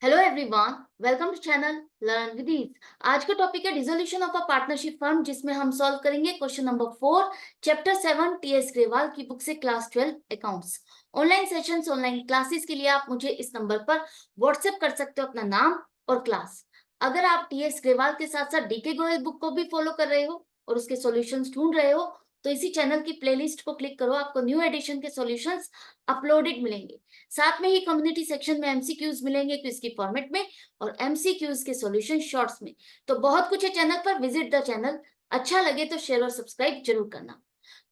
Hello everyone, welcome to channel learn with ease. आज का topic है dissolution of a partnership firm, जिसमें हम सॉल्व करेंगे question number 4 chapter 7 TS Grewal की बुक से class 12 accounts. Online sessions, online classes के लिए आप मुझे इस नंबर पर व्हाट्सएप कर सकते हो अपना नाम और क्लास। अगर आप टीएस ग्रेवाल के साथ साथ डीके गोयल बुक को भी फॉलो कर रहे हो और उसके सॉल्यूशंस ढूंढ रहे हो तो इसी चैनल की प्लेलिस्ट को क्लिक करो, आपको न्यू एडिशन के सॉल्यूशंस अपलोडेड मिलेंगे। साथ में ही कम्युनिटी सेक्शन में एमसीक्यूज मिलेंगे क्विज की फॉर्मेट में और एमसीक्यूज के सॉल्यूशन शॉर्ट्स में। तो बहुत कुछ है चैनल पर, विजिट द चैनल। अच्छा लगे तो शेयर और सब्सक्राइब जरूर करना।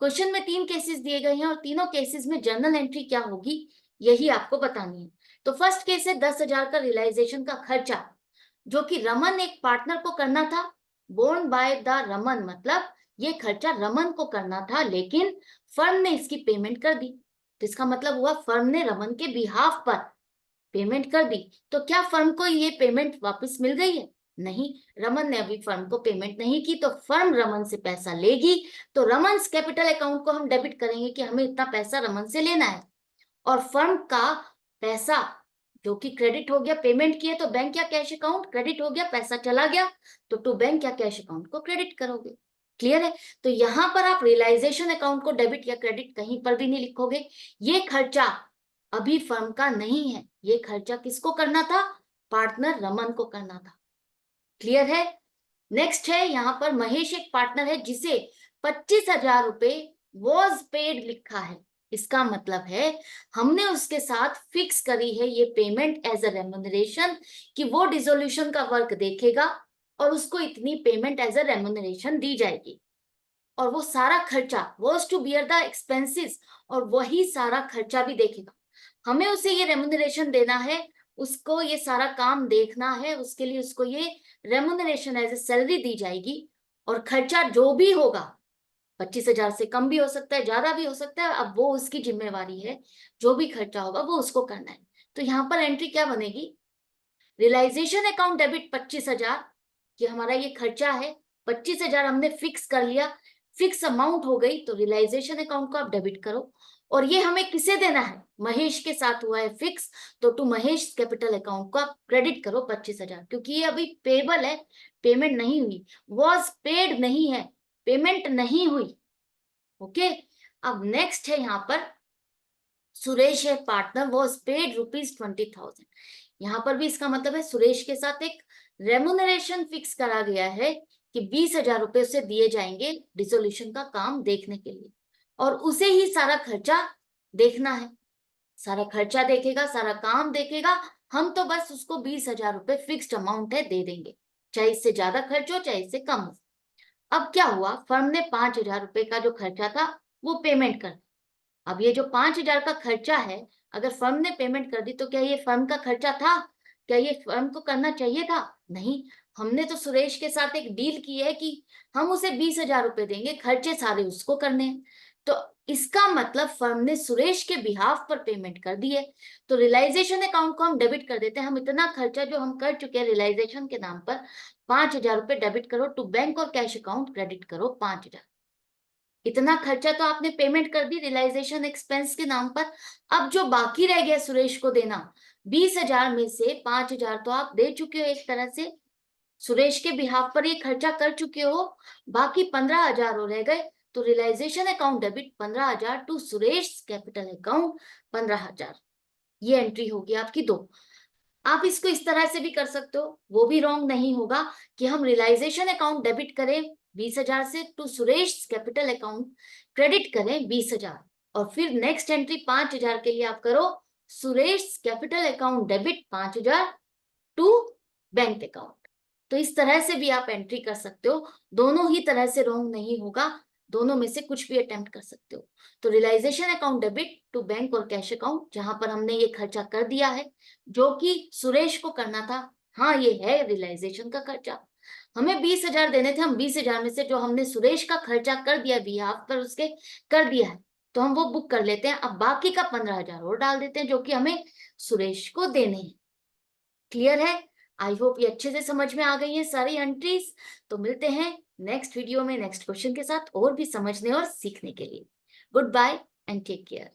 क्वेश्चन में 3 केसेस दिए गए हैं और तीनों केसेस में जर्नल एंट्री क्या होगी यही आपको बतानी है। तो फर्स्ट केस है 10,000 का रियलाइजेशन का खर्चा जो कि रमन एक पार्टनर को करना था। बोर्न बाय द रमन, मतलब ये खर्चा रमन को करना था लेकिन फर्म ने इसकी पेमेंट कर दी। तो इसका मतलब हुआ फर्म ने रमन के बिहाफ पर पेमेंट कर दी। तो क्या फर्म को ये पेमेंट वापस मिल गई है? नहीं, रमन ने अभी फर्म को पेमेंट नहीं की, तो फर्म रमन से पैसा लेगी। तो रमन कैपिटल अकाउंट को हम डेबिट करेंगे कि हमें इतना पैसा रमन से लेना है। और फर्म का पैसा जो कि क्रेडिट हो गया, पेमेंट किए तो बैंक या कैश अकाउंट क्रेडिट हो गया, पैसा चला गया तो टू बैंक या कैश अकाउंट को क्रेडिट करोगे। क्लियर है? तो यहां पर आप रियलाइजेशन अकाउंट को डेबिट या क्रेडिट कहीं पर भी नहीं लिखोगे। ये खर्चा अभी फर्म का नहीं है, ये खर्चा किसको करना था? पार्टनर रमन को करना था। क्लियर है? नेक्स्ट है, यहां पर महेश एक पार्टनर है जिसे 25,000 रुपए वॉज पेड लिखा है। इसका मतलब है हमने उसके साथ फिक्स करी है ये पेमेंट एज अ रेम्युनरेशन कि वो डिसोल्यूशन का वर्क देखेगा और उसको इतनी पेमेंट एज अ रेम्युनरेशन दी जाएगी और वो सारा खर्चा was to bear the expenses और वही सारा खर्चा भी देखेगा। हमें उसे ये रेम्युनरेशन देना है, उसको ये सारा काम देखना है, उसके लिए उसको ये रेम्युनरेशन एज ए सैलरी दी जाएगी। और खर्चा जो भी होगा 25,000 से कम भी हो सकता है, ज्यादा भी हो सकता है, अब वो उसकी जिम्मेवारी है। जो भी खर्चा होगा वो उसको करना है। तो यहाँ पर एंट्री क्या बनेगी? रियलाइजेशन अकाउंट डेबिट 25,000, कि हमारा ये खर्चा है। 25,000 हमने फिक्स कर लिया, फिक्स अमाउंट हो गई, तो रियलाइजेशन अकाउंट को आप डेबिट करो। और ये हमें किसे देना है? महेश के साथ हुआ है फिक्स, तो टू महेश कैपिटल अकाउंट को आप क्रेडिट करो 25,000, क्योंकि ये अभी पेबल है, पेमेंट नहीं हुई। वॉज पेड नहीं है, पेमेंट नहीं हुई। ओके। अब नेक्स्ट है यहाँ पर सुरेश है पार्टनर, वॉज पेड ₹20,000। यहाँ पर भी इसका मतलब है सुरेश के साथ एक रेमुनरेशन फिक्स करा गया है कि 20,000 रुपए उसे दिए जाएंगे डिसोल्यूशन का काम देखने के लिए और उसे ही सारा खर्चा देखना है। सारा खर्चा देखेगा, सारा काम देखेगा। हम तो बस उसको 20,000 रुपए फिक्स्ड अमाउंट है दे देंगे, चाहे इससे ज्यादा खर्च हो चाहे इससे कम हो। अब क्या हुआ, फर्म ने 5,000 रुपए का जो खर्चा था वो पेमेंट कर। अब ये जो 5,000 का खर्चा है, अगर फर्म ने पेमेंट कर दी तो क्या ये फर्म का खर्चा था? क्या ये फर्म को करना चाहिए था? नहीं। हमने तो सुरेश के साथ एक डील की है कि हम उसे 20,000 रुपए देंगे, खर्चे सारे उसको करने हैं। तो इसका मतलब फर्म ने सुरेश के बिहाफ पर पेमेंट कर दी है। तो रियलाइजेशन अकाउंट को हम डेबिट कर देते हैं। हम इतना खर्चा जो हम कर चुके हैं रियलाइजेशन के नाम पर, 5,000 रुपए डेबिट करो टू बैंक और कैश अकाउंट क्रेडिट करो 5,000। इतना खर्चा तो आपने पेमेंट कर दी रियलाइजेशन एक्सपेंस के नाम पर। अब जो बाकी रह गया सुरेश को देना, 20,000 में से 5,000 तो आप दे चुके हो एक तरह से, सुरेश के बिहाफ पर ये खर्चा कर चुके हो। बाकी 15,000 रह गए, तो realisation account debit 15,000 to Suresh capital account 15,000। ये एंट्री होगी आपकी 2। आप इसको इस तरह से भी कर सकते हो, वो भी रॉन्ग नहीं होगा कि हम रियलाइजेशन अकाउंट डेबिट करें 20,000 से to Suresh capital account credit करें 20,000 और फिर नेक्स्ट एंट्री 5,000 के लिए आप करो Suresh capital account debit 5,000 to bank account. तो इस तरह से भी आप एंट्री कर सकते हो, दोनों ही तरह से रॉन्ग नहीं होगा, दोनों में से कुछ भी अटेम्प्ट कर सकते हो। तो realisation account debit to bank और कैश अकाउंट, जहां पर हमने ये खर्चा कर दिया है जो कि सुरेश को करना था। हाँ, ये है रियलाइजेशन का खर्चा। हमें 20,000 देने थे, हम 20,000 में से जो हमने सुरेश का खर्चा कर दिया बिहाफ पर उसके कर दिया है, तो हम वो बुक कर लेते हैं। अब बाकी का 15,000 और डाल देते हैं जो कि हमें सुरेश को देने हैं। क्लियर है? आई होप ये अच्छे से समझ में आ गई है सारी एंट्रीज। तो मिलते हैं नेक्स्ट वीडियो में नेक्स्ट क्वेश्चन के साथ और भी समझने और सीखने के लिए। Good bye and take care.